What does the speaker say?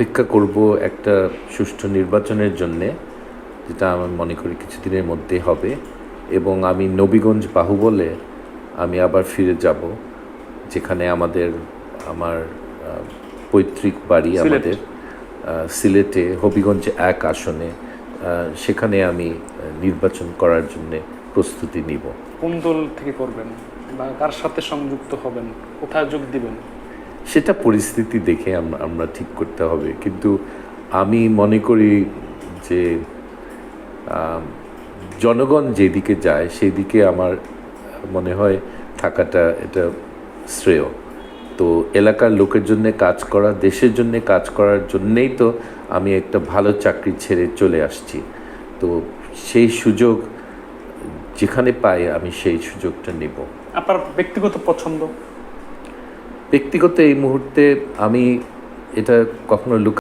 অপেক্ষা করব একটা সুষ্ঠু নির্বাচনের জন্যে, যেটা আমি মনে করি কিছুদিনের মধ্যেই হবে, এবং আমি নবীগঞ্জ বাহুবলে আমি আবার ফিরে যাব, যেখানে আমার পৈতৃক বাড়ি, আমাদের সিলেটে হবিগঞ্জ 1 আসনে। সেখানে আমি নির্বাচন করার জন্যে প্রস্তুতি নিব। কোন দল থেকে করবেন বা কার সাথে সংযুক্ত হবেন, কোথায় যোগ দিবেন? সেটা পরিস্থিতি দেখে আমরা ঠিক করতে হবে, কিন্তু আমি মনে করি যে জনগণ যেদিকে যায় সেই দিকে আমার মনে হয় থাকাটা এটা শ্রেয়। তো এলাকার লোকের জন্য কাজ করা, দেশের জন্য কাজ করার জন্যেই তো আমি একটা ভালো চাকরি ছেড়ে চলে আসছি। তো সেই সুযোগ যেখানে পাই আমি সেই সুযোগটা নেব। আপনার ব্যক্তিগত পছন্দ? ব্যক্তিগত এই মুহূর্তে আমি এটা কখনো